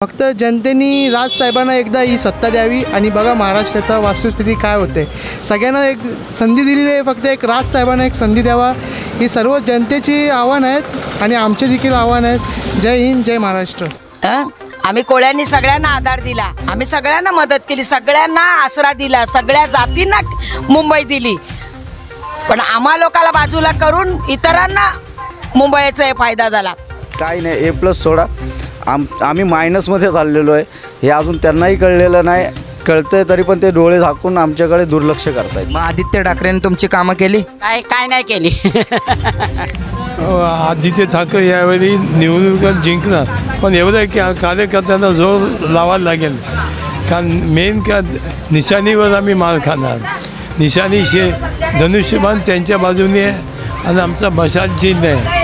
फक्त जनतेने राजसाहेबांना एकदा ही सत्ता द्यावी आणि बघा महाराष्ट्राचा वास्तुस्थिती काय होते। सगळ्यांना एक संधी दिलेली आहे, फक्त एक राजसाहेबांना एक संधी द्यावा ही सर्व जनतेची आव्हान आहेत आणि आमचे देखील आव्हान आहेत। जय हिंद, जय महाराष्ट्र। आम्ही कोळ्यांनी सगळ्यांना आधार दिला, आम्ही सगळ्यांना मदत केली, सगळ्यांना आसरा दिला, सगळ्या जातींना मुंबई दिली, पण आम्हा लोकाला बाजूला करून इतरांना मुंबईचा फायदा झाला। काही नाही, A+ सोडा, आम्ही मायनसमध्ये चाललेलो आहे हे अजून त्यांनाही कळलेलं नाही। कळतंय तरी पण ते डोळे झाकून आमच्याकडे दुर्लक्ष करतायत। मग आदित्य ठाकरेंनी तुमची कामं केली? काय नाही केली। आदित्य ठाकरे यावेळी निवडणुका जिंकणार, पण एवढं आहे की कार्यकर्त्यांना जोर लावायला लागेल, कारण मेन का निशाणीवर आम्ही मार खाणार। निशाणी धनुष्यबाण त्यांच्या बाजूने आहे आणि आमचा मशाल चिन्ह आहे।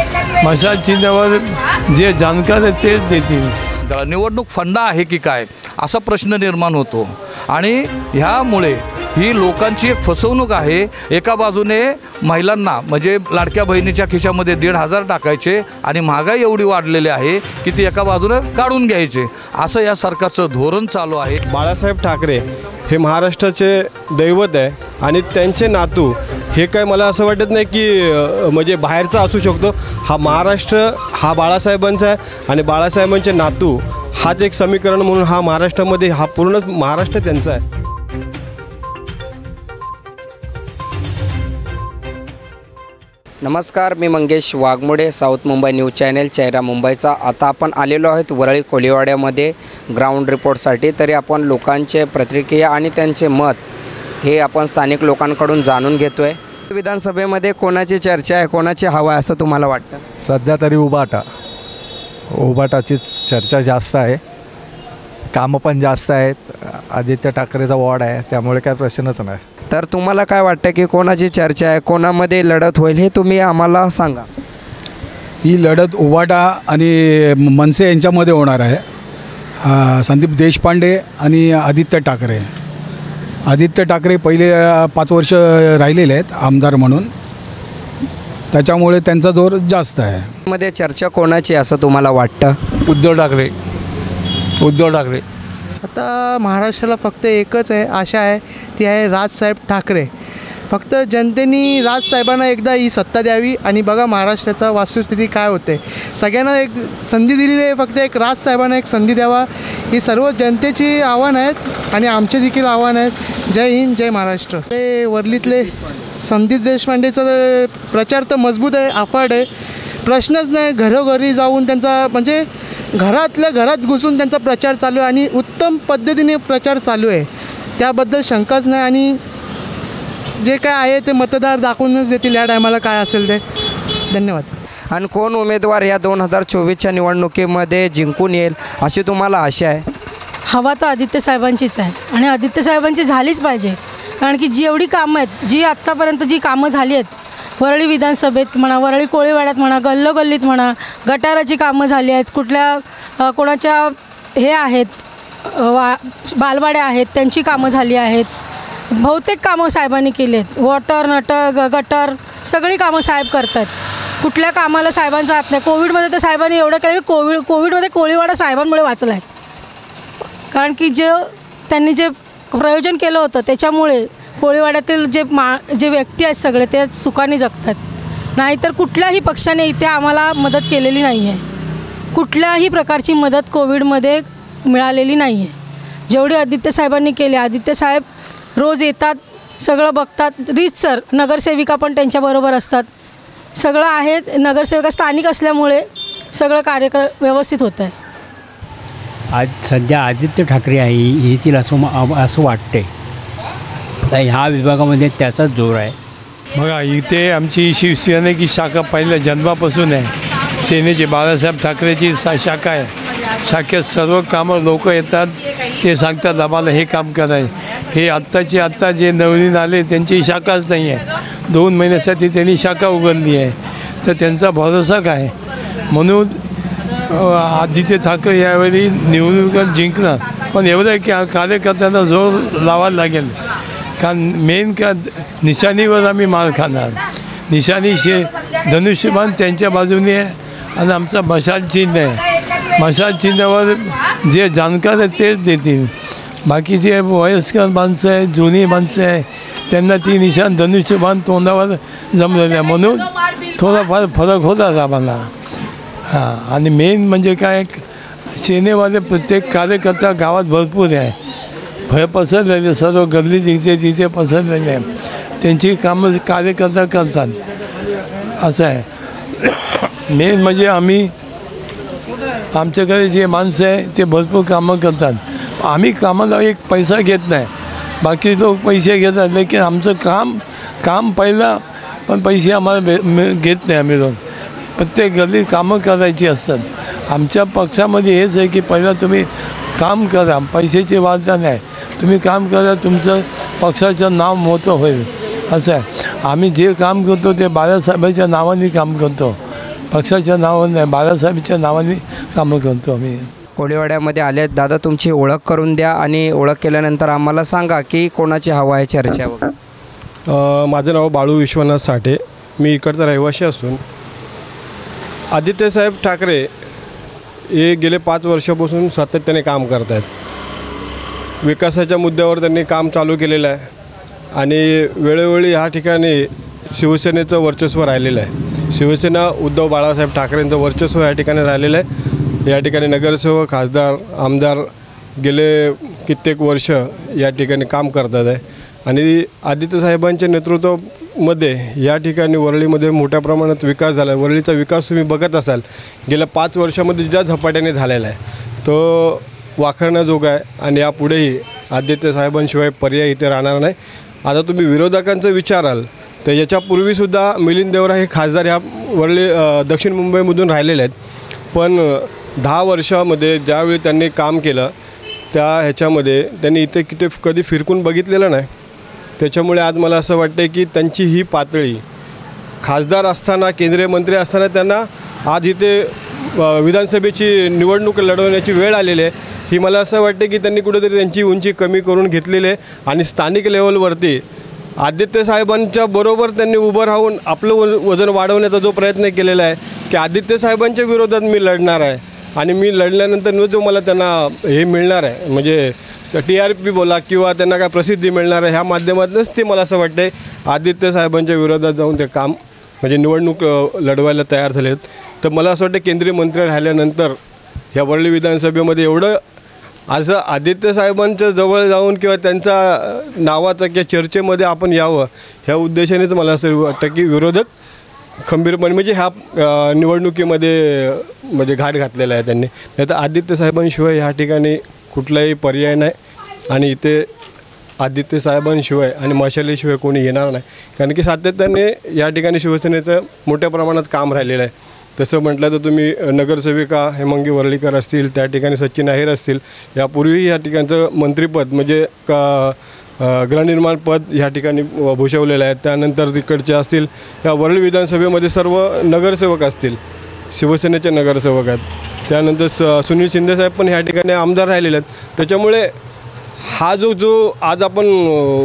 मशाल चिन्हावर जे जाणकार आहेत तेच देतील। निवडणूक फंडा आहे की काय असा प्रश्न निर्माण होतो आणि ह्यामुळे ही लोकांची एक फसवणूक आहे। एका बाजूने महिलांना म्हणजे लाडक्या बहिणीच्या खिशामध्ये 1,500 टाकायचे आणि महागाई एवढी वाढलेली आहे की ती एका बाजूने काढून घ्यायचे, असं या सरकारचं धोरण चालू आहे। बाळासाहेब ठाकरे हे महाराष्ट्राचे दैवत आहे आणि त्यांचे नातू हे काय मला असं वाटत नाही की म्हणजे बाहेरचा असू शकतो। हा महाराष्ट्र हा बाळासाहेबांचा आहे आणि बाळासाहेबांचे नातू हाच एक समीकरण म्हणून हा महाराष्ट्रामध्ये हा पूर्ण महाराष्ट्र त्यांचा आहे। नमस्कार, मी Mangesh Waghmode, south Mumbai news channel चेहरा मुंबईचा। आता आपण आलेलो आहोत वरळी कोळीवाड्यामध्ये ग्राउंड रिपोर्टसाठी। तरी आपण लोकांचे प्रतिक्रिया आणि त्यांचे मत हे आपण स्थानिक लोकांकडून जाणून घेतो आहे। विधानसभेमध्ये कोणाची चर्चा आहे, कोणाची हवा आहे असं तुम्हाला वाटतं? सध्या तरी उबाटाचीच चर्चा जास्त आहे, कामं पण जास्त आहेत। आदित्य ठाकरेचा वॉर्ड आहे त्यामुळे काय प्रश्नच नाही। तर तुम्हाला काय वाटतं की कोणाची चर्चा आहे, कोणामध्ये लढत होईल हे तुम्ही आम्हाला सांगा। ही लढत उबाटा आणि मनसे यांच्यामध्ये होणार आहे। संदीप देशपांडे आणि आदित्य ठाकरे। आदित्य ठाकरे पहिले 5 वर्ष राहिलेले आहेत आमदार म्हणून, त्याच्यामुळे त्यांचा जोर जास्त आहे। मध्ये चर्चा कोणाची असं तुम्हाला वाटतं? उद्धव ठाकरे। आता महाराष्ट्राला फक्त एकच आहे आशा आहे, ती आहे राजसाहेब ठाकरे। फक्त जनतेने राजसाहेबांना एकदा ही सत्ता द्यावी आणि बघा महाराष्ट्राचा वास्तुस्थिती काय होते। सगळ्यांना एक संधी दिलेली आहे, फक्त एक राजसाहेबांना एक संधी द्यावा ही सर्व जनतेची आव्हान आहेत आणि आमचे देखील आव्हान आहेत। जय हिंद, जय महाराष्ट्र। ते वर्लीतले संदीप देशपांडेचा प्रचार तर मजबूत आहे, अफाट आहे, प्रश्नच नाही। घरोघरी जाऊन त्यांचा म्हणजे घरातल्या घरात घुसून त्यांचा प्रचार चालू आहे आणि उत्तम पद्धतीने प्रचार चालू आहे, त्याबद्दल शंकाच नाही। आणि जे काय आहे ते मतदार दाखवूनच देतील या टायमाला काय असेल ते। धन्यवाद। आणि कोण उमेदवार या 2024च्या निवडणुकीमध्ये जिंकून येईल अशी तुम्हाला आशा आहे? हवा तर आदित्य साहेबांचीच आहे आणि आदित्य साहेबांची झालीच पाहिजे, कारण की जेवढी कामं आहेत, जी आत्तापर्यंत जी कामं झाली आहेत वरळी विधानसभेत म्हणा, वरळी कोळीवाड्यात म्हणा, गल्लोगल्लीत म्हणा, गटाराची कामं झाली आहेत, कुठल्या कोणाच्या हे आहेत बालवाड्या आहेत त्यांची कामं झाली आहेत, बहुतेक कामं साहेबांनी केली आहेत। वॉटर गटर सगळी कामं साहेब करतात, कुठल्या कामाला साहेबांचा हात नाही। कोविडमध्ये तर साहेबांनी एवढं केलं की कोविडमध्ये कोळीवाडा साहेबांमुळे वाचला आहे, कारण की त्यांनी जे प्रयोजन केलं होतं त्याच्यामुळे कोळीवाड्यातील जे व्यक्ती आहेत सगळे ते सुखाने जगतात। नाहीतर कुठल्याही पक्षाने इथे आम्हाला मदत केलेली नाही आहे, कुठल्याही प्रकारची मदत कोविडमध्ये मिळालेली नाही आहे जेवढी आदित्य साहेबांनी केली। आदित्य साहेब रोज येतात, सगळं बघतात, रीतसर नगरसेविका पण त्यांच्याबरोबर असतात, सगळं आहे। नगरसेविका स्थानिक असल्यामुळे सगळं कार्यक्रम व्यवस्थित होतं आहे। आज सध्या आदित्य ठाकरे येतील असं वाटते, तर ह्या विभागामध्ये त्याचाच जोर आहे। बघा इथे आमची शिवसेनेची शाखा पहिल्या जन्मापासून आहे। सेनेची बाळासाहेब ठाकरेची शाखा आहे। शाखेत सर्व कामं लोक येतात, ते सांगतात आम्हाला हे काम करायचं। हे आत्ता जे नवीन आले त्यांची शाखाच नाही आहे, 2 महिन्यासाठी त्यांनी शाखा उघडली आहे, तर त्यांचा भरोसा काय? म्हणून आदित्य ठाकरे यावेळी निवडणुका जिंकणार, पण एवढं आहे की कार्यकर्त्यांना जोर लावायला लागेल, कारण मेन का निशाणीवर आम्ही मार खाणार। निशाणी धनुष्यबाण त्यांच्या बाजूने आहे आणि आमचा मशाल चिन्ह आहे। मशाल चिन्हावर जे जाणकार आहेत तेच देतील. बाकी जे वयस्कर माणसं आहे, जुनी माणसं आहे, त्यांना ती निशाण धनुष्यबाण तोंडावर जमलेलं आहे, म्हणून थोडाफार फरक होतात आम्हाला. हां, आणि मेन म्हणजे काय, सेनेवाले प्रत्येक कार्यकर्ता गावात भरपूर आहे, भय पसरलेले, सर्व गल्ली जिथे तिथे पसरलेले आहे, त्यांची कामं कार्यकर्ता करतात. असं आहे. मेन म्हणजे आमच्याकडे जे माणसं आहे ते भरपूर कामं करतात. आम्ही कामाला एक पैसा घेत नाही, बाकी लोक पैसे घेतात, लेकिन आमचं काम पहिला, पण पैसे आम्हाला घेत नाही. आम्ही लोक प्रत्येक गल्लीत कामं करायची असतात. आमच्या पक्षामध्ये हेच आहे की पहिला तुम्ही काम करा, पैशाची वार्ता नाही, तुम्ही काम करा, तुमचं पक्षाचं नाव मोठं होईल. असं आहे. आम्ही जे काम करतो ते बाळासाहेबांच्या नावाने काम करतो, पक्षाच्या नावाने नाही, बाळासाहेबांच्या नावाने कामं करतो आम्ही. कोळीवाड्यामध्ये आले दादा, तुमची ओळख करून द्या आणि ओळख केल्यानंतर आम्हाला सांगा की कोणाची हवा आहे चर्चा वगैरे. माझं नाव बाळू विश्वनाथ साठे, मी इकडचा रहिवासी असून आदित्यसाहेब ठाकरे हे गेले 5 वर्षापासून सातत्याने काम करत आहेत. विकासाच्या मुद्द्यावर त्यांनी काम चालू केलेलं आहे आणि वेळोवेळी ह्या ठिकाणी शिवसेनेचं वर्चस्व राहिलेलं आहे. शिवसेना उद्धव बाळासाहेब ठाकरेंचं वर्चस्व या ठिकाणी राहिलेलं आहे. या ठिकाणी नगरसेवक, खासदार, आमदार गेले कित्येक वर्ष या ठिकाणी काम करतात आहे आणि आदित्यसाहेबांच्या नेतृत्वामध्ये या ठिकाणी वरळीमध्ये मोठ्या प्रमाणात विकास झाला आहे. वरळीचा विकास तुम्ही बघत असाल, गेल्या 5 वर्षामध्ये ज्या झपाट्याने झालेला आहे तो वाखाणण्याजोगा आहे आणि यापुढेही आदित्यसाहेबांशिवाय पर्याय इथे राहणार नाही. आता तुम्ही विरोधकांचं विचाराल तर याच्यापूर्वीसुद्धा मिलिंद देवरा हे खासदार ह्या वरळी दक्षिण मुंबईमधून राहिलेले आहेत, पण 10 वर्षामध्ये ज्यावेळी त्यांनी काम केलं त्या ह्याच्यामध्ये त्यांनी इथे कधी फिरकून बघितलेलं नाही. त्याच्यामुळे आज मला असं वाटतं की त्यांची ही पातळी, खासदार असताना, केंद्रीय मंत्री असताना त्यांना आज इथे विधानसभेची निवडणूक लढवण्याची वेळ आलेली आहे. ही मला असं वाटतं की त्यांनी कुठेतरी त्यांची उंची कमी करून घेतलेली आहे आणि स्थानिक लेवलवरती आदित्यसाहेबांच्या बरोबर त्यांनी उभं राहून आपलं वजन वाढवण्याचा जो प्रयत्न केलेला आहे की आदित्यसाहेबांच्या विरोधात मी लढणार आहे आणि मी लढल्यानंतर जो मला त्यांना हे मिळणार आहे, म्हणजे TRP बोला किंवा त्यांना काय प्रसिद्धी मिळणार आहे, ह्या माध्यमातूनच ते मला असं वाटतं आहे आदित्यसाहेबांच्या विरोधात जाऊन ते काम म्हणजे निवडणूक लढवायला तयार झाले आहेत. तर मला असं वाटतं केंद्रीय मंत्री राहिल्यानंतर ह्या वरळी विधानसभेमध्ये एवढं असं आदित्यसाहेबांच्या जवळ जाऊन किंवा त्यांच्या नावाचा किंवा चर्चेमध्ये आपण यावं ह्या उद्देशानेच मला असं वाटतं की विरोधक खंबीरपणे म्हणजे ह्या निवडणुकीमध्ये म्हणजे घाट घातलेला आहे त्यांनी. नाही तर आदित्यसाहेबांशिवाय ह्या ठिकाणी कुठलाही पर्याय नाही आणि इथे आदित्यसाहेबांशिवाय आणि मशालीशिवाय कोणी येणार नाही, कारण की सातत्याने या ठिकाणी शिवसेनेचं मोठ्या प्रमाणात काम राहिलेलं आहे. तसं म्हटलं तर तुम्ही नगरसेविका हेमांगी वर्लीकर असतील, त्या ठिकाणी सचिन आहेर असतील, यापूर्वी या ठिकाणचं मंत्रिपद म्हणजे गृहनिर्माण पद ह्या ठिकाणी भूषवलेलं आहे. त्यानंतर तिकडचे असतील या वरळी विधानसभेमध्ये सर्व नगरसेवक असतील, शिवसेनेचे नगरसेवक आहेत. त्यानंतर सुनील शिंदेसाहेब पण ह्या ठिकाणी आमदार राहिलेले आहेत. त्याच्यामुळे हा जो आज आपण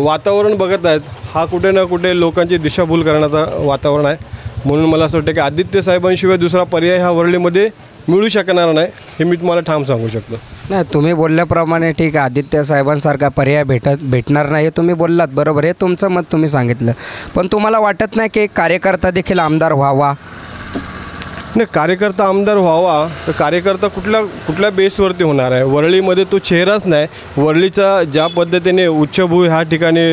वातावरण बघत आहेत हा कुठे ना कुठे लोकांची दिशाभूल करण्याचा वातावरण आहे. म्हणून मला असं वाटतं की आदित्यसाहेबांशिवाय दुसरा पर्याय ह्या वरळीमध्ये मिळू शकणार नाही, हे मी तुम्हाला ठाम सांगू शकतो. नाही, तुम्ही बोलल्याप्रमाणे ठीक आहे, आदित्यसाहेबांसारखा पर्याय भेटणार नाही हे तुम्ही बोललात, बरोबर, हे तुमचं मत तुम्ही सांगितलं. पण तुम्हाला वाटत नाही की कार्यकर्ता देखील आमदार व्हावा? नाही, कार्यकर्ता आमदार व्हावा तर कार्यकर्ता कुठल्या बेसवरती होणार आहे? वरळीमध्ये तो चेहराच नाही. वरळीचा ज्या पद्धतीने उच्चभू ह्या ठिकाणी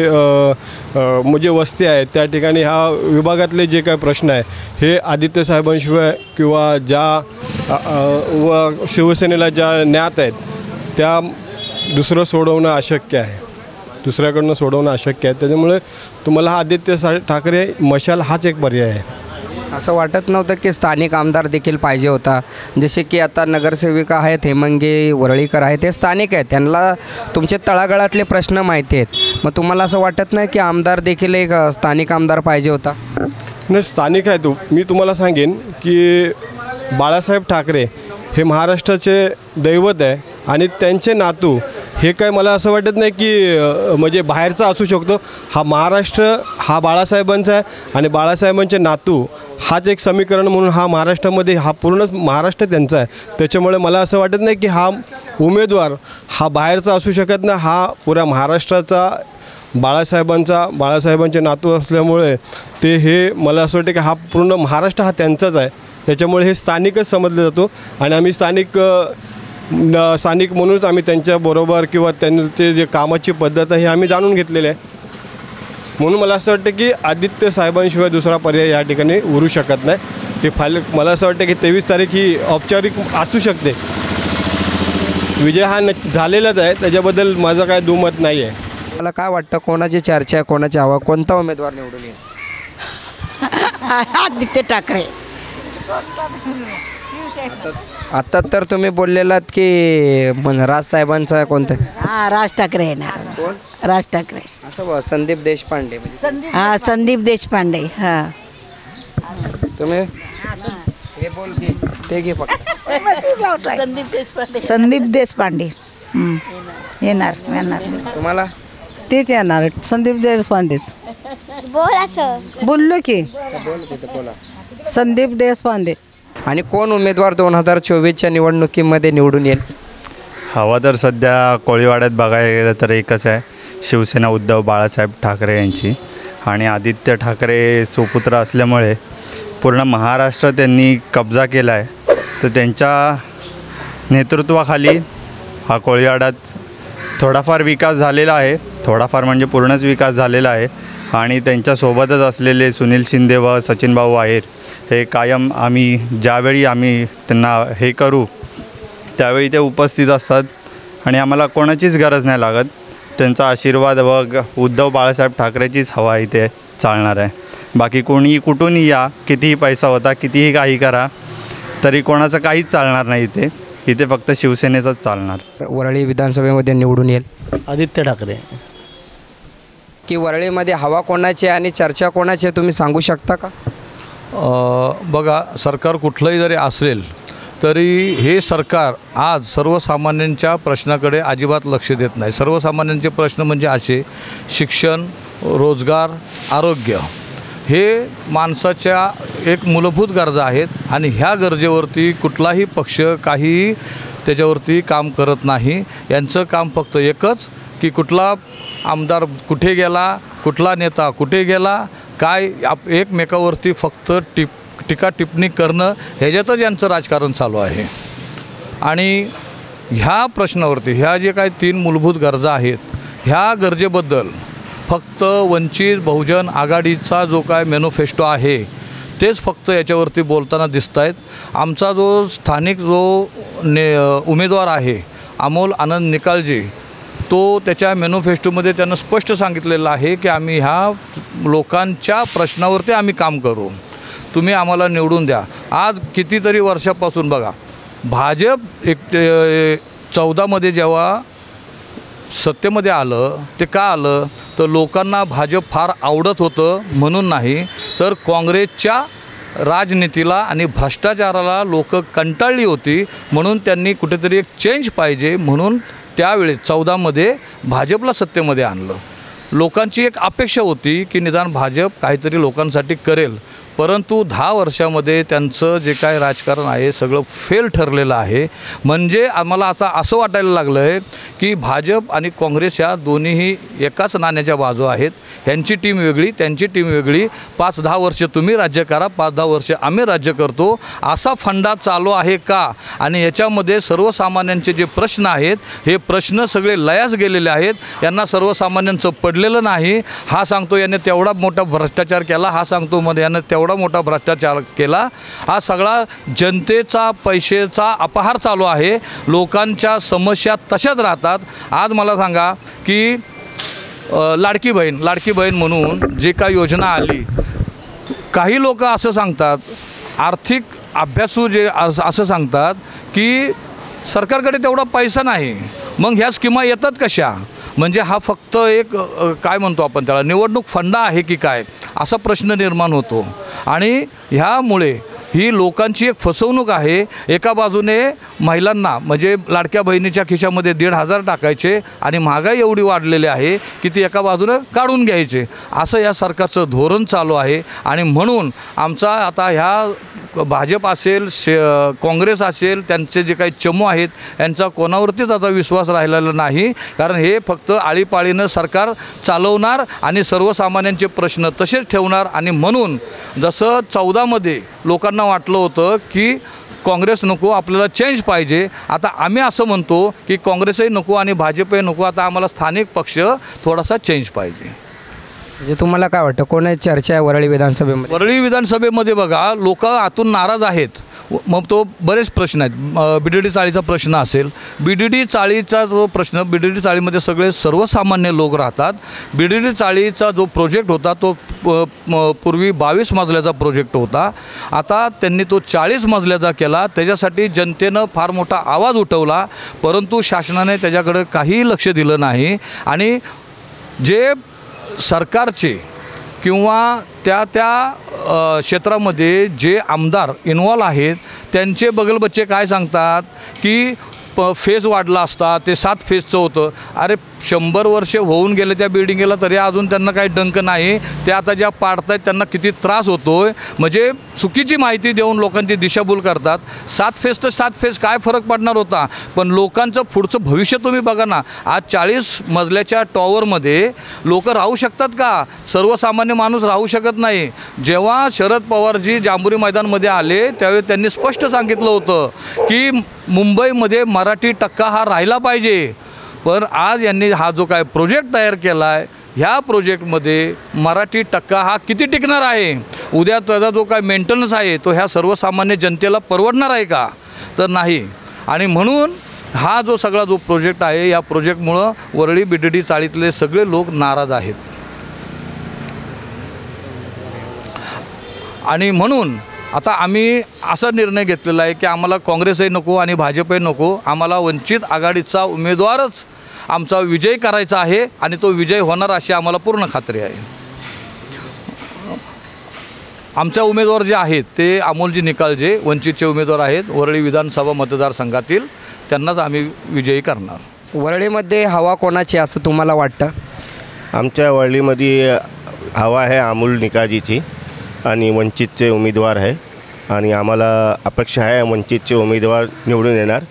म्हणजे वस्ती आहेत त्या ठिकाणी ह्या विभागातले जे काय प्रश्न आहे हे आदित्यसाहेबांशिवाय किंवा ज्या व शिवसेनेला ज्या ज्ञात आहेत त्या दुसरं सोडवणं अशक्य आहे, दुसऱ्याकडनं सोडवणं अशक्य आहे. त्याच्यामुळे तुम्हाला हा आदित्य ठाकरे मशाल हाच एक पर्याय आहे. असं वाटत नव्हतं की स्थानिक आमदार देखील पाहिजे होता? जसे की आता नगरसेविका आहेत हेमांगी वर्ळीकर आहेत, ते स्थानिक आहेत, त्यांना तुमचे तळागाळातले प्रश्न माहिती आहेत. मग तुम्हाला असं वाटत नाही की आमदार देखील एक स्थानिक आमदार पाहिजे होता? नाही, स्थानिक आहे. मी तुम्हाला सांगेन की बाळासाहेब ठाकरे हे महाराष्ट्राचे दैवत आहे आणि त्यांचे नातू हे काय मला असं वाटत नाही की म्हणजे बाहेरचा असू शकतो. हा महाराष्ट्र हा बाळासाहेबांचा आहे आणि बाळासाहेबांचे नातू हाच एक समीकरण म्हणून हा महाराष्ट्रामध्ये हा पूर्णच महाराष्ट्र त्यांचा आहे. त्याच्यामुळे मला असं वाटत नाही की हा उमेदवार हा बाहेरचा असू शकत नाही. हा पुऱ्या महाराष्ट्राचा बाळासाहेबांचे नातू असल्यामुळे ते हे मला असं वाटतं की हा पूर्ण महाराष्ट्र हा त्यांचाच आहे. त्याच्यामुळे हे स्थानिकच समजलं जातो आणि आम्ही स्थानिक म्हणूनच आम्ही त्यांच्याबरोबर किंवा त्यांचे जे कामाची पद्धत आहे हे आम्ही जाणून घेतलेले आहे. म्हणून मला असं वाटतं की आदित्य साहेबांशिवाय दुसरा पर्याय या ठिकाणी उरू शकत नाही. ते मला असं वाटतं की 23 तारीख ही औपचारिक असू शकते. विजय हा झालेलाच आहे, त्याच्याबद्दल माझं काय दुमत नाही आहे. मला काय वाटतं कोणाची चर्चा, कोणाची हवा, कोणता उमेदवार निवडून येईल? आदित्य ठाकरे. आता तर तुम्ही बोललेलात की राज साहेबांचा कोणतं? हां, राज ठाकरे येणार. राज ठाकरे. असं संदीप देशपांडे. हां, संदीप देशपांडे. हां, तुम्ही हे बोल की ते घे फक्त. संदीप देशपांडे येणार. तुम्हाला तेच येणार, संदीप देशपांडेच. बोल असं बोललो की बोला. संदीप देशपांडे. आणि कोण उमेदवार 2024च्या निवडणुकीमध्ये निवडून येईल? हवा तर सध्या कोळीवाड्यात बघायला गेलं तर एकच आहे, शिवसेना उद्धव बाळासाहेब ठाकरे यांची. आणि आदित्य ठाकरे सुपुत्र असल्यामुळे पूर्ण महाराष्ट्र त्यांनी कब्जा केला आहे. तर त्यांच्या नेतृत्वाखाली हा कोळीवाड्यात थोडाफार विकास झालेला आहे. थोडाफार म्हणजे पूर्णच विकास झालेला आहे. आणि त्यांच्यासोबतच असलेले सुनील शिंदे व सचिनभाऊ आहेर हे कायम ज्यावेळी आम्ही त्यांना हे करू त्यावेळी ते उपस्थित असतात आणि आम्हाला कोणाचीच गरज नाही लागत. त्यांचा आशीर्वाद व उद्धव बाळासाहेब ठाकरेचीच हवा इथे चालणार आहे. बाकी कोणी कुठूनही या, कितीही पैसा होता, कितीही काही करा, तरी कोणाचं काहीच चालणार नाही. इथे फक्त शिवसेनेचंच चालणार. वरळी विधानसभेमध्ये निवडून येईल आदित्य ठाकरे. की वरळीमध्ये हवा कोणाची आणि चर्चा कोणाची तुम्ही सांगू शकता का? बघा, सरकार कुठलंही जरी असेल तरी हे सरकार आज सर्वसामान्यांच्या प्रश्नाकडे अजिबात लक्ष देत नाही. सर्वसामान्यांचे प्रश्न म्हणजे असे: शिक्षण, रोजगार, आरोग्य हे माणसाच्या एक मूलभूत गरजा आहेत. आणि ह्या गरजेवरती कुठलाही पक्ष काही त्याच्यावरती काम करत नाही. यांचं काम फक्त एकच की कुठला आमदार कुठे गेला, कुठला नेता कुठे गेला, काय एकमेकावरती फक्त टीका टिप्पणी करणं, ह्याच्यातच यांचं राजकारण चालू आहे. आणि ह्या प्रश्नावरती ह्या जे काही 3 मूलभूत गरजा आहेत, ह्या गरजेबद्दल फक्त वंचित बहुजन आघाडीचा जो काय मॅनिफेस्टो आहे तेच फक्त याच्यावरती बोलताना दिसत आहेत. आमचा जो स्थानिक उमेदवार आहे अमोल आनंद निकालजी, तो त्याच्या मॅनिफेस्टोमध्ये त्यानं स्पष्ट सांगितलेलं आहे की आम्ही ह्या लोकांच्या प्रश्नावरती आम्ही काम करू, तुम्ही आम्हाला निवडून द्या. आज कितीतरी वर्षापासून बघा, भाजप 14मध्ये जेव्हा सत्तेमध्ये आलं, ते का आलं तर लोकांना भाजप फार आवडत होतं म्हणून नाही, तर काँग्रेसच्या राजनीतीला आणि भ्रष्टाचाराला लोक कंटाळली होती. म्हणून त्यांनी कुठेतरी एक चेंज पाहिजे म्हणून त्यावेळी 14मध्ये भाजपला सत्तेमध्ये आणलं. लोकांची एक अपेक्षा होती की निदान भाजप काहीतरी लोकांसाठी करेल. परंतु 10 वर्षामध्ये त्यांचं जे काय राजकारण आहे सगळं फेल ठरलेलं आहे. म्हणजे आम्हाला आता असं वाटायला लागलं आहे की भाजप आणि काँग्रेस ह्या दोन्हीही एकाच नाण्याच्या बाजू आहेत. ह्यांची टीम वेगळी, त्यांची टीम वेगळी. 5-10 वर्ष तुम्ही राज्य करा, 5-10 वर्ष आम्ही राज्य करतो, असा फंडा चालू आहे का? आणि याच्यामध्ये सर्वसामान्यांचे जे प्रश्न आहेत हे प्रश्न सगळे लयास गेलेले आहेत. यांना सर्वसामान्यांचं पडलेलं नाही. हा सांगतो याने तेवढा मोठा भ्रष्टाचार केला, हा सांगतो मध्ये यानं तेवढा मोठा भ्रष्टाचार केला. हा सगळा जनतेचा पैशाचा अपहार चालू आहे. लोकांच्या समस्या तशाच राहतात. आज मला सांगा की लाडकी बहीण म्हणून जे काय योजना आली, काही लोक असं सांगतात, आर्थिक अभ्यासू जे असं सांगतात की सरकारकडे तेवढा पैसा नाही, मग ह्या स्कीमा येतात कशा? म्हणजे हा फक्त एक काय म्हणतो आपण त्याला निवडणूक फंडा आहे की काय, असा प्रश्न निर्माण होतो. आणि ह्यामुळे ही लोकांची एक फसवणूक आहे. एका बाजूने महिलांना म्हणजे लाडक्या बहिणीच्या खिशामध्ये 1,500 टाकायचे आणि महागाई एवढी वाढलेली आहे की ती एका बाजूने काढून घ्यायचे, असं या सरकारचं धोरण चालू आहे. आणि म्हणून आमचा आता ह्या भाजप असेल काँग्रेस असेल त्यांचे जे काही चमू आहेत यांचा कोणावरतीच आता विश्वास राहिलेला नाही. कारण हे फक्त आळीपाळीनं सरकार चालवणार आणि सर्वसामान्यांचे प्रश्न तसेच ठेवणार. आणि म्हणून जसं 14मध्ये लोकांना वाटलं होतं की काँग्रेस नको, आपल्याला चेंज पाहिजे, आता आम्ही असं म्हणतो की काँग्रेसही नको आणि भाजपही नको, आता आम्हाला स्थानिक पक्ष थोडासा चेंज पाहिजे. म्हणजे तुम्हाला काय वाटतं कोण चर्चा आहे वरळी विधानसभेमध्ये? वरळी विधानसभेमध्ये बघा लोक आतून नाराज आहेत. मग तो बरेच प्रश्न आहेत. BDD चाळीचा प्रश्न असेल, BDD चाळीचा जो प्रश्न, BDD चाळीमध्ये सगळे सर्वसामान्य लोक राहतात. BDD चाळीचा जो प्रोजेक्ट होता तो पूर्वी 22 मजल्याचा प्रोजेक्ट होता, आता त्यांनी तो 40 मजल्याचा केला. त्याच्यासाठी जनतेनं फार मोठा आवाज उठवला, परंतु शासनाने त्याच्याकडे काहीही लक्ष दिलं नाही. आणि जे सरकारचे किंवा त्या क्षेत्रामध्ये जे आमदार इन्वॉल्व आहेत त्यांचे बगलबच्चे काय सांगतात की फेज वाढला असता, ते 7 फेजचं होतं. अरे 100 वर्ष होऊन गेले त्या बिल्डिंगला तरी अजून त्यांना काही डंक नाही. ते आता ज्या पाडतायत त्यांना किती त्रास होतो आहे, म्हणजे चुकीची माहिती देऊन लोकांची दिशाभूल करतात. 7 फेज तर 7 फेज काय फरक पडणार होता, पण लोकांचं पुढचं भविष्य तुम्ही बघा ना. आज 40 मजल्याच्या टॉवरमध्ये लोक राहू शकतात का? सर्वसामान्य माणूस राहू शकत नाही. जेव्हा शरद पवारजी जांभुरी मैदानमध्ये आले त्यावेळी त्यांनी स्पष्ट सांगितलं होतं की मुंबईमध्ये मराठी टक्का हा राहिला पाहिजे. पण आज यांनी हा जो काय प्रोजेक्ट तयार केला आहे, ह्या प्रोजेक्टमध्ये मराठी टक्का हा किती टिकणार आहे? उद्या त्याचा जो काय मेंटेनन्स आहे तो ह्या सर्वसामान्य जनतेला परवडणार आहे का? तर नाही. आणि म्हणून हा जो सगळा जो प्रोजेक्ट आहे, या प्रोजेक्टमुळं वरळी BDD चाळीतले सगळे लोक नाराज आहेत. आणि म्हणून आता आम्ही असा निर्णय घेतलेला आहे की आम्हाला काँग्रेसही नको आणि भाजपही नको, आम्हाला वंचित आघाडीचा उमेदवारच आमचा विजय करायचा आहे आणि तो विजय होणार अशी आम्हाला पूर्ण खात्री आहे. आमचे उमेदवार जे आहेत ते अमोलजी निकाल जे वंचितचे उमेदवार आहेत वरळी विधानसभा मतदारसंघातील, त्यांनाच आम्ही विजयी करणार. वरळीमध्ये हवा कोणाची असं तुम्हाला वाटतं? आमच्या वरळीमध्ये हवा आहे अमोल निकाजीची आणि वंचितचे उमेदवार आहे आणि आम्हाला अपेक्षा आहे वंचितचे उमेदवार निवडून येणार.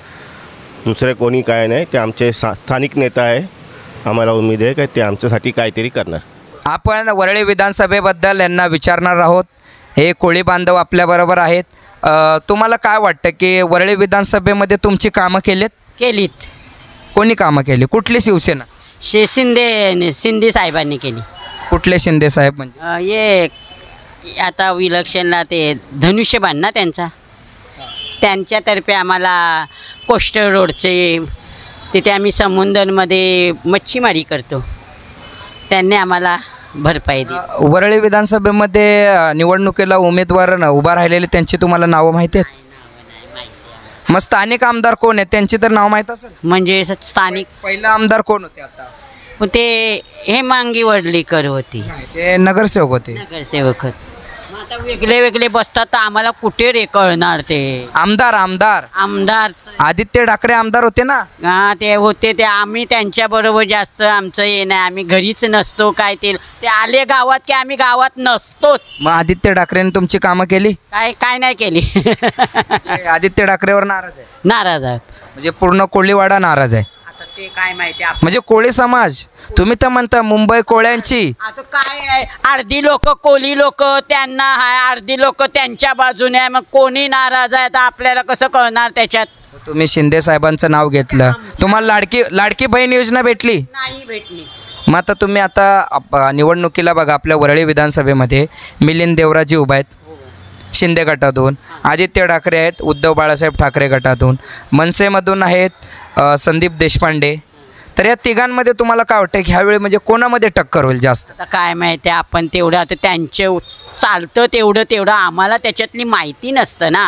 दुसरे कोणी काय नाही, ते आमचे स्थानिक नेता आहे. आम्हाला उमेद आहे की ते आमच्यासाठी काहीतरी करणार. आपण वरळी विधानसभेबद्दल यांना विचारणार आहोत. हे कोळी बांधव आपल्याबरोबर आहेत. तुम्हाला काय वाटतं की वरळी विधानसभेमध्ये तुमची कामं केलीत? कोणी कामं केली? कुठली शिवसेना? शिंदे साहेबांनी केली. कुठले शिंदे साहेब? म्हणजे ये आता इलेक्शनला ते धनुष्यबाण ना त्यांच्यातर्फे आम्हाला कोस्टल रोडचे तिथे आम्ही समुद्रामध्ये मच्छीमारी करतो, त्यांनी आम्हाला भरपाई दिली. वरळी विधानसभेमध्ये निवडणुकीला उमेदवार उभा राहिलेले त्यांची तुम्हाला नावं माहिती आहेत? मग स्थानिक आमदार कोण आहेत त्यांची तर नाव माहीत असेल. म्हणजे स्थानिक पहिला आमदार कोण होते? आता ते हेमांगी वडलीकर होती, ते नगरसेवक होते. नगरसेवक होते. आता वेगळे वेगळे बसतात तर आम्हाला कुठे रे कळणार? ते आमदार आदित्य ठाकरे आमदार होते ना. हां ते होते. ते आम्ही त्यांच्याबरोबर जास्त आमचं हे नाही, आम्ही घरीच नसतो. काय ते आले गावात की आम्ही गावात नसतोच. मग आदित्य ठाकरेंनी तुमची कामं केली? काय नाही केली. आदित्य ठाकरेवर नाराज आहे? नाराज आहेत. म्हणजे पूर्ण कोळीवाडा नाराज आहे. ते काय माहिती म्हणजे कोळी समाज तुम्ही तर म्हणता मुंबई कोळ्यांची. आता काय आहे, अर्धी लोक कोळी लोक त्यांना आहे, अर्धी लोक त्यांच्या बाजूने आहे. मग कोणी नाराज आहे तर आपल्याला कसं कळणार त्याच्यात? तुम्ही शिंदे साहेबांचं नाव घेतलं, तुम्हाला लाडकी बहीण योजना भेटली? नाही भेटली. मग आता तुम्ही आता निवडणुकीला बघा आपल्या वरळी विधानसभेमध्ये मिलिंद देवराजी उभा आहेत शिंदे गटातून, आदित्य ठाकरे आहेत उद्धव बाळासाहेब ठाकरे गटातून, मनसेमधून आहेत संदीप देशपांडे. तर या तिघांमध्ये तुम्हाला काय वाटतं की ह्यावेळी म्हणजे कोणामध्ये टक्कर होईल जास्त? आता काय माहिती, आपण तेवढं आता त्यांचे चालतं तेवढं आम्हाला त्याच्यातली माहिती नसतं ना.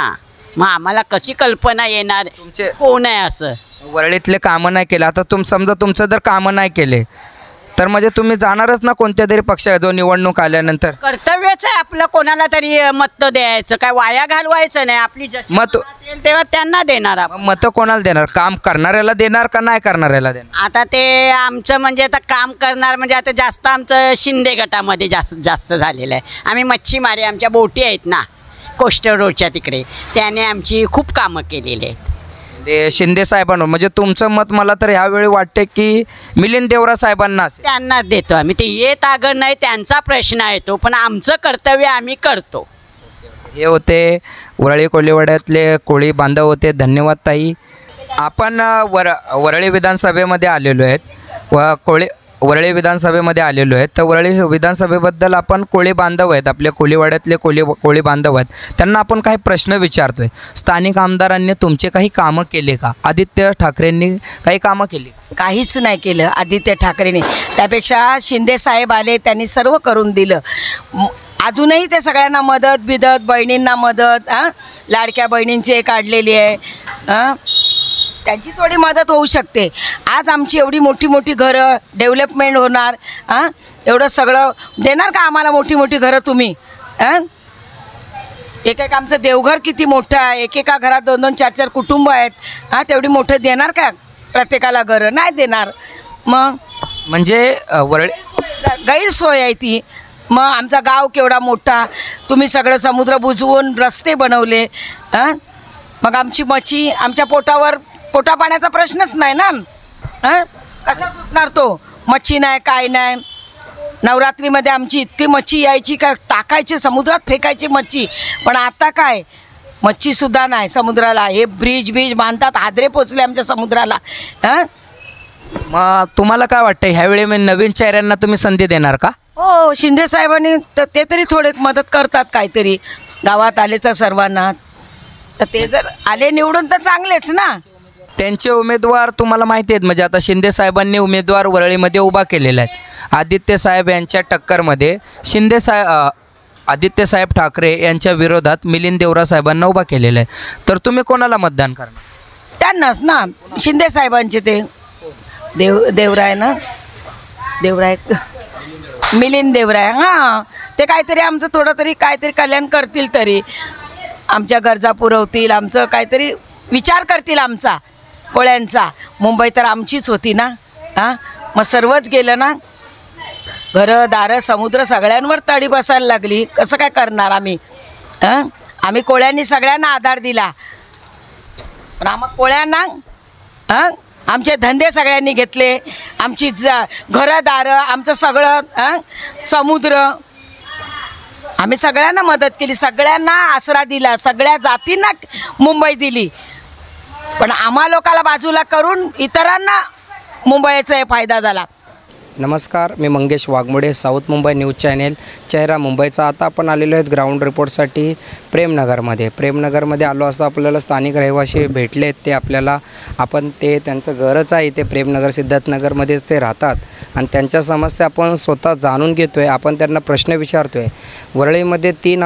मग आम्हाला कशी कल्पना येणार तुमचे कोण आहे असं? वरळीतले कामं नाही केले, आता समजा तुमचं जर कामं नाही केले तर म्हणजे तुम्ही जाणारच ना कोणत्या तरी पक्षात जो निवडणूक आल्यानंतर? कर्तव्यच आहे आपलं कोणाला तरी मत द्यायचं, काय वाया घालवायचं नाही. आपली जशी मत येईल तेव्हा त्यांना देणार आपण. मतं कोणाला देणार? काम करणाऱ्याला देणार का नाही करणाऱ्याला देणार? आता ते आमचं म्हणजे आता काम करणार म्हणजे आता जास्त आमचं शिंदे गटामध्ये जास्त झालेलं आहे. आम्ही मच्छीमारी, आमच्या बोटी आहेत ना कोस्टल रोडच्या तिकडे, त्याने आमची खूप कामं केलेली आहेत. ते शिंदे साहेबांवर म्हणजे तुमचं मत मला तर ह्यावेळी वाटते की मिलिंद देवरा साहेबांना असेल. त्यांनाच देतो आम्ही. ते येत आगर नाही त्यांचा प्रश्न आहे तो, पण आमचं कर्तव्य आम्ही करतो. हे होते वरळी कोळीवाड्यातले कोळी बांधव होते. धन्यवाद ताई. आपण वरळी विधानसभेमध्ये आलेलो आहेत व वरळी विधानसभेमध्ये आलेलो आहेत. तर वरळी विधानसभेबद्दल आपण कोळी बांधव आहेत, आपले कोळीवाड्यातले कोळी बांधव आहेत, त्यांना आपण काही प्रश्न विचारतोय. स्थानिक आमदारांनी तुमचे काही कामं केले का? आदित्य ठाकरेंनी काही कामं केली? काहीच नाही केलं आदित्य ठाकरेंनी. त्यापेक्षा शिंदे साहेब आले, त्यांनी सर्व करून दिलं. अजूनही ते सगळ्यांना मदत बिदत, बहिणींना मदत, लाडक्या बहिणींची काढलेली आहे, त्यांची थोडी मदत होऊ शकते. आज आमची एवढी मोठी मोठी घरं, डेव्हलपमेंट होणार, एवढं सगळं देणार का आम्हाला मोठी मोठी घरं तुम्ही? एक आमचं देवघर किती मोठं आहे, एकेका घरात 2-2, 4-4 कुटुंब आहेत, तेवढी मोठं देणार का प्रत्येकाला घरं? नाही देणार. मग म्हणजे गैरसोय आहे ती. मग आमचा गाव केवढा मोठा, तुम्ही सगळं समुद्र बुजवून रस्ते बनवले. मग आमची मच्छी, आमच्या पोटापाण्याचा प्रश्नच नाही ना. कसा सुटणार तो? मच्छी नाही, काय नाही. नवरात्रीमध्ये आमची इतकी मच्छी यायची का टाकायची समुद्रात, फेकायची मच्छी. पण आता काय, मच्छीसुद्धा नाही समुद्राला. हे ब्रिज बांधतात, हादरे पोचले आमच्या समुद्राला. मग तुम्हाला काय वाटतं ह्यावेळी मी नवीन चेहऱ्यांना तुम्ही संधी देणार का? हो, शिंदे साहेबांनी तर ते तरी थोडे मदत करतात काहीतरी, गावात आले तर सर्वांना. तर ते जर आले निवडून तर चांगलेच ना. त्यांचे उमेदवार तुम्हाला माहिती आहेत, म्हणजे आता शिंदे साहेबांनी उमेदवार वरळीमध्ये उभा केलेला आहे. आदित्य साहेब यांच्या टक्करमध्ये आदित्य साहेब ठाकरे यांच्या विरोधात मिलिंद देवरा साहेबांना उभा केलेला आहे. तर तुम्ही कोणाला मतदान करणार? त्यांनाच ना, शिंदे साहेबांचे. ते देवराय ना, देवराय, मिलिंद देवराय. ते काहीतरी आमचं थोडं तरी काहीतरी कल्याण करतील, तरी आमच्या गरजा पुरवतील, आमचं काहीतरी विचार करतील आमचा कोळ्यांचा. मुंबई तर आमचीच होती ना. मग सर्वच गेलं ना, घरं दारं समुद्र सगळ्यांवर तडी बसायला लागली. कसं काय करणार आम्ही? आम्ही कोळ्यांनी सगळ्यांना आधार दिला, पण आम्हा कोळ्यांना आमचे धंदे सगळ्यांनी घेतले, आमची घरं दारं, आमचं सगळं समुद्र. आम्ही सगळ्यांना मदत केली, सगळ्यांना आसरा दिला, सगळ्या जातींना मुंबई दिली. पण आम्हा लोकाला बाजूला करून इतरांना मुंबईचा फायदा झाला. नमस्कार, मी Mangesh Waghmode, south Mumbai news channel चेहरा मुंबईचा. आता आपण आलेलो आहेत ग्राउंड रिपोर्टसाठी प्रेमनगरमध्ये आलो असं आपल्याला स्थानिक रहिवासी भेटलेत. ते आपल्याला आपण त्यांचं घरच आहे इथे प्रेमनगर सिद्धार्थनगरमध्येच ते राहतात आणि त्यांच्या समस्या आपण स्वतः जाणून घेतो आहे. आपण त्यांना प्रश्न विचारतो आहे. वरळीमध्ये 3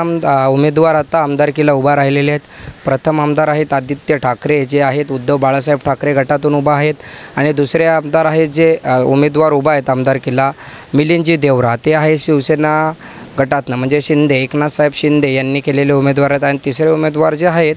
उमेदवार आता आमदारकीला उभा राहिलेले आहेत. प्रथम आमदार आहेत आदित्य ठाकरे, जे आहेत उद्धव बाळासाहेब ठाकरे गटातून उभा आहेत. आणि दुसरे आमदार आहेत जे उमेदवार उभा आहेत आमदारकीला, मिलिंदजी देवरा, ते आहे शिवसेना गटातनं, म्हणजे एकनाथसाहेब शिंदे यांनी केलेले उमेदवार आहेत. आणि तिसरे उमेदवार जे आहेत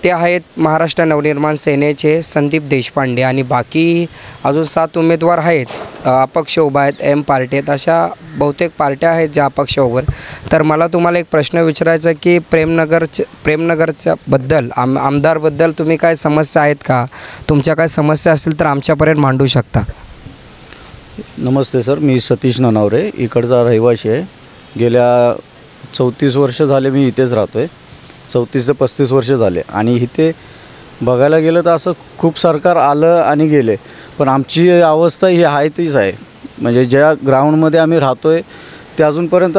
ते आहेत महाराष्ट्र नवनिर्माण सेनेचे संदीप देशपांडे. आणि बाकी अजून 7 उमेदवार आहेत, अपक्ष उभा आहेत, एम पार्टी आहेत. अशा बहुतेक पार्ट्या आहेत ज्या अपक्ष उभं. तर मला तुम्हाला एक प्रश्न विचारायचा की प्रेमनगरच्या बद्दल आमदारबद्दल तुम्ही काय समस्या आहेत का? तुमच्या काय समस्या असतील तर आमच्यापर्यंत मांडू शकता. नमस्ते सर, मी सतीश ननावरे, इकडचा रहिवासी आहे. गेल्या 34 वर्ष झाले मी इथेच राहतो आहे. 34 ते 35 वर्ष झाले. आणि इथे बघायला गेलं तर असं खूप सरकार आलं आणि गेले, पण आमची अवस्था ही आहे तीच आहे. म्हणजे ज्या ग्राउंडमध्ये आम्ही राहतो आहे ते अजूनपर्यंत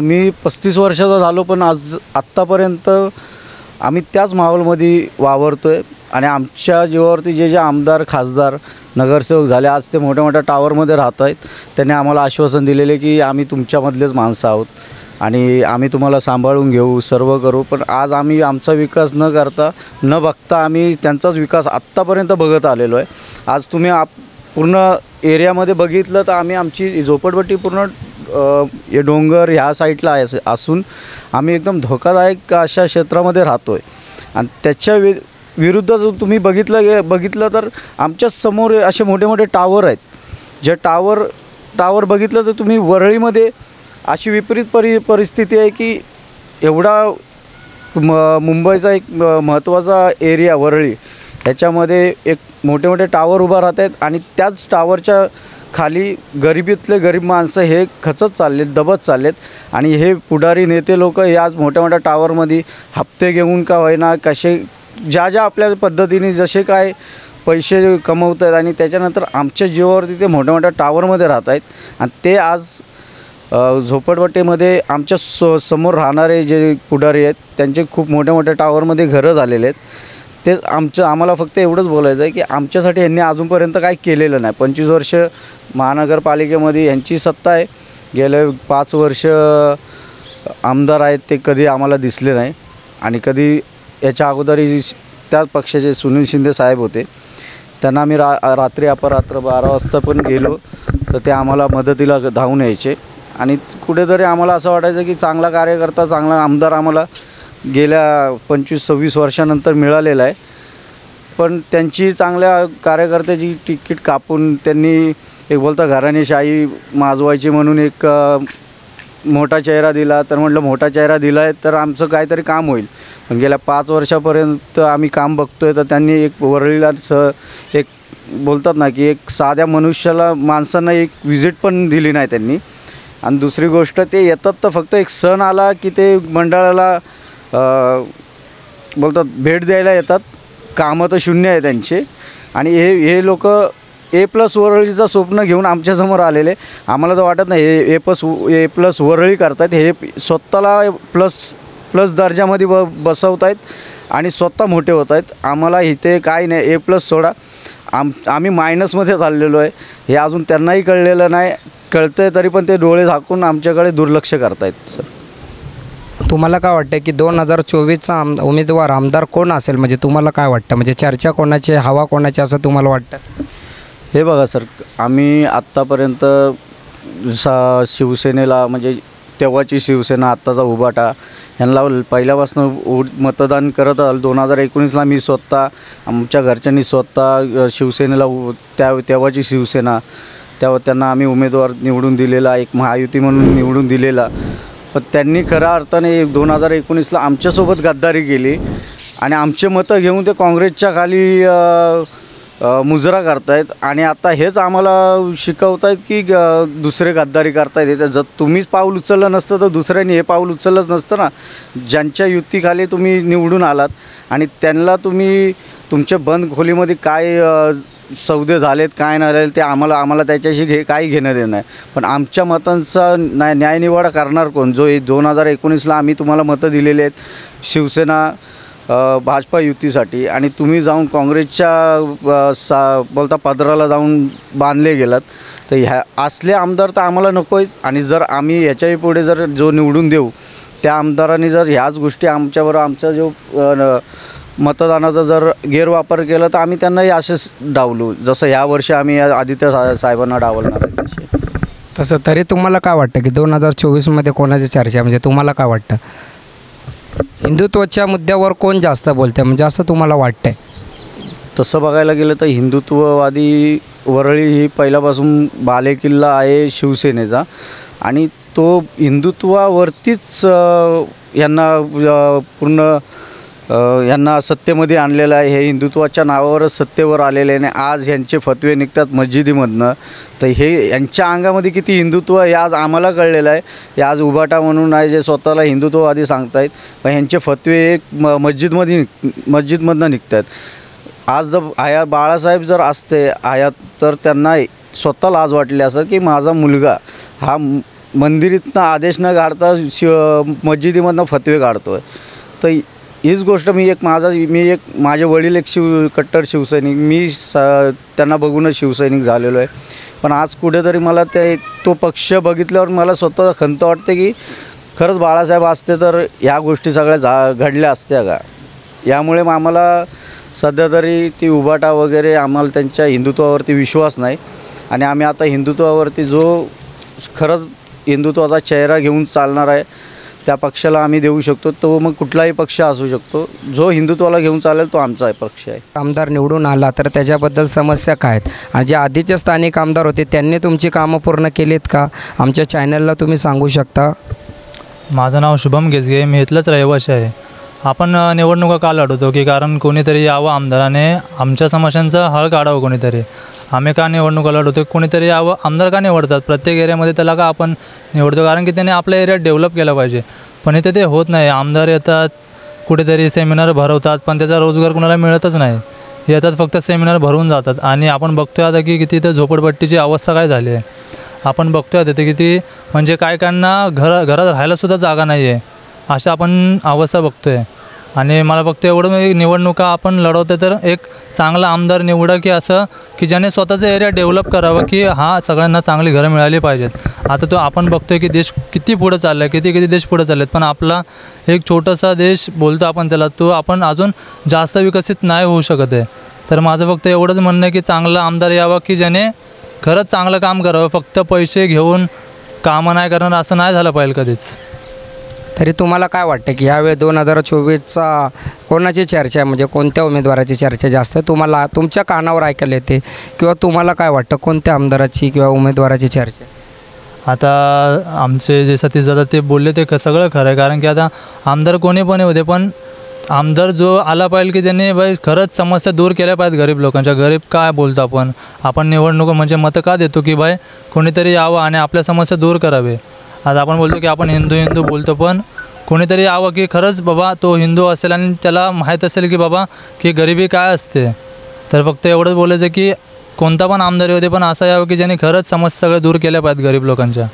मी 35 वर्षाचा झालो, पण आत्तापर्यंत आम्ही त्याच माहोलमध्ये वावरतो आहे. आणि आमच्या जीवावरती जे आमदार, खासदार, नगरसेवक झाले, आज ते मोठ्या मोठ्या टावरमध्ये राहत आहेत. त्यांनी आम्हाला आश्वासन दिलेले की आम्ही तुमच्यामधलेच माणसं आहोत आणि आम्ही तुम्हाला सांभाळून घेऊ, सर्व करू. पण आज आम्ही आमचा विकास न बघता आम्ही त्यांचाच विकास आत्तापर्यंत बघत आलेलो आहे. आज तुम्ही पूर्ण एरियामध्ये बघितलं तर आम्ही आमची झोपडपट्टी पूर्ण हे डोंगर ह्या साईडला आहे असून आम्ही एकदम धोकादायक अशा क्षेत्रामध्ये राहतो आहे. आणि त्याच्या विरुद्ध जर तुम्ही बघितलं तर आमच्या समोर असे मोठे मोठे टावर आहेत. जे टावर बघितलं तर तुम्ही वरळीमध्ये अशी विपरीत परिस्थिती आहे की एवढा मुंबईचा एक महत्त्वाचा एरिया वरळी, ह्याच्यामध्ये एक मोठे मोठे टावर उभा राहत आहेत आणि त्याच टावरच्या खाली गरिबीतले गरीब माणसं हे खचत चाललेत, दबत चाललेत. आणि हे पुढारी नेते लोक हे आज मोठ्या मोठ्या टावरमध्ये हप्ते घेऊन का होईना कसे ज्या आपल्या पद्धतीने जसे काय पैसे कमवत आहेत आणि त्याच्यानंतर आमच्या जीवावरती ते मोठ्या मोठ्या टावरमध्ये राहत आहेत. आणि ते आज झोपडपट्टीमध्ये आमच्या समोर राहणारे जे पुढारी आहेत त्यांचे खूप मोठ्या मोठ्या टावरमध्ये घरं झालेले आहेत. ते आम्हाला फक्त एवढंच बोलायचं आहे की आमच्यासाठी यांनी अजूनपर्यंत काही केलेलं नाही. 25 वर्ष महानगरपालिकेमध्ये यांची सत्ता आहे, गेले 5 वर्ष आमदार आहेत ते कधी आम्हाला दिसले नाही. आणि कधी याच्या अगोदरही त्याच पक्षाचे सुनील शिंदे साहेब होते, त्यांना आम्ही रात्री अपरात्र 12 वाजता पण गेलो तर ते आम्हाला मदतीला धावून यायचे. आणि कुठेतरी आम्हाला असं वाटायचं की चांगला कार्यकर्ता, चांगला आमदार आम्हाला गेल्या 25-26 वर्षानंतर मिळालेला आहे. पण त्यांची चांगल्या कार्यकर्त्याची तिकीट कापून त्यांनी एक बोलता घराणेशाही माजवायची म्हणून एक मोठा चेहरा दिला. तर म्हटलं मोठा चेहरा दिला आहे तर आमचं काहीतरी काम होईल. पण गेल्या 5 वर्षापर्यंत आम्ही काम बघतो आहे तर त्यांनी एक वरळीला एक बोलतात ना की एक साध्या मनुष्याला माणसांना एक विजिट पण दिली नाही त्यांनी. आणि दुसरी गोष्ट ते येतात तर फक्त एक सण आला की ते मंडळाला बोलतात भेट द्यायला येतात. कामं तर शून्य आहे त्यांचे. आणि हे लोक A+ वरळीचं स्वप्न घेऊन आमच्यासमोर आलेले. आम्हाला तर वाटत नाही हे A+ वरळी करतात, हे स्वतःला प्लस दर्जामध्ये बसवत आहेत आणि स्वतः मोठे होत आहेत. आम्हाला इथे काय नाही, A+ सोडा, आम्ही मायनसमध्ये चाललेलो आहे. हे अजून त्यांनाही कळलेलं नाही. कळतं आहे तरी पण ते डोळे झाकून आमच्याकडे दुर्लक्ष करतायत. सर, तुम्हाला काय वाटतं की 2024चा उमेदवार आमदार कोण असेल? म्हणजे तुम्हाला काय वाटतं, म्हणजे चर्चा कोणाची, हवा कोणाची असं तुम्हाला वाटतं? हे बघा सर, आम्ही आत्तापर्यंत शिवसेनेला म्हणजे तेव्हाची शिवसेना, आत्ताचा उभाटा यांना पहिल्यापासून मतदान करत आलो. 2019ला मी स्वतः, आमच्या घरच्यांनी स्वतः शिवसेनेला तेव्हाची शिवसेना त्यांना आम्ही उमेदवार निवडून दिलेला, एक महायुती म्हणून निवडून दिलेला. पण त्यांनी खऱ्या अर्थाने 2019ला आमच्यासोबत गद्दारी केली आणि आमचे मतं घेऊन ते काँग्रेसच्या खाली मुजरा करतायत. आणि आता हेच आम्हाला शिकवत आहेत की दुसरे गद्दारी करतायत. जर तुम्हीच पाऊल उचललं नसतं तर दुसऱ्यांनी हे पाऊल उचललंच नसतं ना. ज्यांच्या युतीखाली तुम्ही निवडून आलात आणि त्यांना तुम्ही तुमच्या बंद खोलीमध्ये काय सौदे झालेत काय नाही झाले ते आम्हाला त्याच्याशी काही घेणं देणं आहे. पण आमच्या मतांचा न्यायनिवाडा करणार कोण? जो 2019ला आम्ही तुम्हाला मतं दिलेली आहेत शिवसेना भाजपा युतीसाठी, आणि तुम्ही जाऊन काँग्रेसच्या बोलता पदराला जाऊन बांधले गेलात. तर ह्या असले आमदार तर आम्हाला नको आहेच. आणि जर आम्ही ह्याच्याही पुढे जर जो निवडून देऊ त्या आमदारांनी जर ह्याच गोष्टी आमच्याबरोबर आमचा जो मतदानाचा जर गैरवापर केला तर आम्ही त्यांनाही असेच डावलू, जसं ह्या वर्षी आम्ही आदित्य साहेबांना डावलणार आहे. तसं तरी तुम्हाला काय वाटतं की 2024मध्ये कोणाची चर्चा, म्हणजे तुम्हाला काय वाटतं हिंदुत्वाच्या मुद्द्यावर कोण जास्त बोलते, म्हणजे असं तुम्हाला वाटतंय? तसं बघायला गेलं तर हिंदुत्ववादी वरळी ही पहिल्यापासून बालेकिल्ला आहे शिवसेनेचा. आणि तो हिंदुत्वावरतीच यांना सत्तेमध्ये आणलेलं आहे. हे हिंदुत्वाच्या नावावरच सत्तेवर आलेले आहे. आज ह्यांचे फतवे निघतात मस्जिदीमधनं. तर हे यांच्या अंगामध्ये किती हिंदुत्व हे आज आम्हाला कळलेलं आहे. हे आज उभाटा म्हणून आहे जे स्वतःला हिंदुत्ववादी सांगतायत, पण ह्यांचे फतवे एक मस्जिदमधनं निघत आहेत. आज जर बाळासाहेब जर असते तर त्यांना स्वतः लाज वाटली असं की माझा मुलगा हा मंदिरातनं आदेश न काढता मस्जिदीमधनं फतवे काढतो आहे. तर हीच गोष्ट माझे वडील एक कट्टर शिवसैनिक, त्यांना बघूनच शिवसैनिक झालेलो आहे. पण आज कुठेतरी मला तो पक्ष बघितल्यावर मला स्वतः खंत वाटते की खरंच बाळासाहेब असते तर ह्या गोष्टी सगळ्या घडल्या असत्या का. यामुळे आम्हाला सध्या तरी ती उभाटा वगैरे आम्हाला त्यांच्या हिंदुत्वावरती विश्वास नाही. आणि आम्ही आता हिंदुत्वावरती जो खरंच हिंदुत्वाचा चेहरा घेऊन चालणार आहे त्या पक्षाला आम्ही देऊ शकतो. तो मग कुठलाही पक्ष असू शकतो, जो हिंदुत्वाला घेऊन चालेल तो आमचा पक्ष आहे. आमदार निवडून आला तर त्याच्याबद्दल समस्या काय आहेत आणि जे आधीचे स्थानिक आमदार होते त्यांनी तुमची कामं पूर्ण केलीत का, आमच्या चॅनलला तुम्ही सांगू शकता? माझं नाव शुभम गेजगे, मी इथलंच रहिवासी आहे. आपण निवडणुका का लढवतो की कारण कोणीतरी यावं आमदाराने आमच्या समस्यांचं हळ काढावं. कोणीतरी आम्ही का निवडणुका लढवतो, कोणीतरी यावं. आमदार का निवडतात प्रत्येक एरियामध्ये, त्याला का आपण निवडतो कारण की त्याने आपला एरिया डेव्हलप केला पाहिजे. पण इथे ते होत नाही. आमदार येतात, कुठेतरी सेमिनार भरवतात, पण त्याचा रोजगार कुणाला मिळतच नाही. येतात फक्त सेमिनार भरवून जातात. आणि आपण बघतोय आता की किती इथं झोपडपट्टीची अवस्था काय झाली आहे. आपण बघतोय आता ते किती म्हणजे काय काहींना घरात राहायलासुद्धा जागा नाही आहे, अशा आपण अवस्था बघतोय. आणि मला फक्त एवढं निवडणुका आपण लढवतो तर एक चांगला आमदार निवडा की असं की ज्याने स्वतःचा एरिया डेव्हलप करावं, की हां सगळ्यांना चांगली घरं मिळाली पाहिजेत. आता तो आपण बघतोय की देश किती पुढं चालला आहे, किती देश पुढं चालले आहेत, पण आपला एक छोटासा देश बोलतो आपण त्याला, तो आपण अजून जास्त विकसित नाही होऊ शकत आहे. तर माझं फक्त एवढंच म्हणणं आहे की चांगला आमदार यावा की ज्याने खरंच चांगलं काम करावं. फक्त पैसे घेऊन कामं नाही करणार असं नाही झालं पाहिजे कधीच. तरी तुम्हाला काय वाटतं की यावेळी 2024चा कोणाची चर्चा आहे, म्हणजे कोणत्या उमेदवाराची चर्चा जास्त तुम्हाला तुमच्या कानावर ऐकायला येते, किंवा तुम्हाला काय वाटतं कोणत्या आमदाराची किंवा उमेदवाराची चर्चा? आता आमचे जे सतीश दादा ते बोलले ते सगळं खरं आहे. कारण की आता आमदार कोणी पण होते, पण आमदार जो आला पाहिजे की त्यांनी बाई खरंच समस्या दूर केल्या पाहिजेत गरीब लोकांच्या. गरीब काय बोलतो आपण निवडणूक म्हणजे मतं का देतो की बाई कोणीतरी यावं आणि आपल्या समस्या दूर करावे. आता आपण बोलतो की आपण हिंदू बोलतो, पण कोणीतरी यावं की खरंच बाबा तो हिंदू असेल आणि त्याला माहीत असेल की बाबा की गरिबी काय असते. तर फक्त एवढंच बोलायचं की कोणता पण आमदार होते, पण असं यावं की ज्यांनी खरंच समस्या सगळ्या दूर केल्या पाहिजेत गरीब लोकांच्या.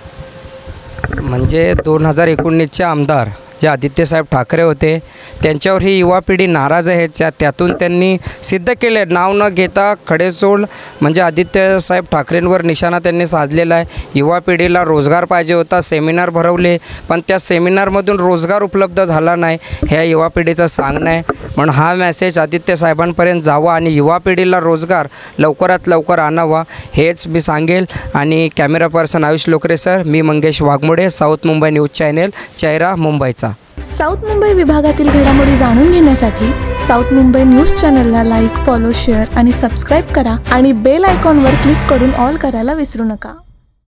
म्हणजे 2019चे आमदार जे आदित्यसाहेब ठाकरे होते त्यांच्यावर ही युवा पिढी नाराज आहे. त्यातून त्यांनी सिद्ध केले, नाव न घेता खडेचोड म्हणजे आदित्यसाहेब ठाकरेंवर निशाणा त्यांनी साधलेला आहे. युवा पिढीला रोजगार पाहिजे होता, सेमिनार भरवले, पण त्या सेमिनारमधून रोजगार उपलब्ध झाला नाही, ह्या युवा पिढीचं सांगणं आहे. म्हणून हा मेसेज आदित्यसाहेबांपर्यंत जावा आणि युवा पिढीला रोजगार लवकरात लवकर आणावा हेच मी सांगेल. आणि camera person Ayush Lokare sir, मी Mangesh Waghmode, south Mumbai news channel, चेहरा मुंबईचा. साऊथ मुंबई विभागातील घडामोडी जाणून घेण्यासाठी साऊथ मुंबई न्यूज चॅनलला लाईक, फॉलो, शेअर आणि सबस्क्राईब करा आणि बेल आयकॉनवर क्लिक करून ऑल करायला विसरू नका.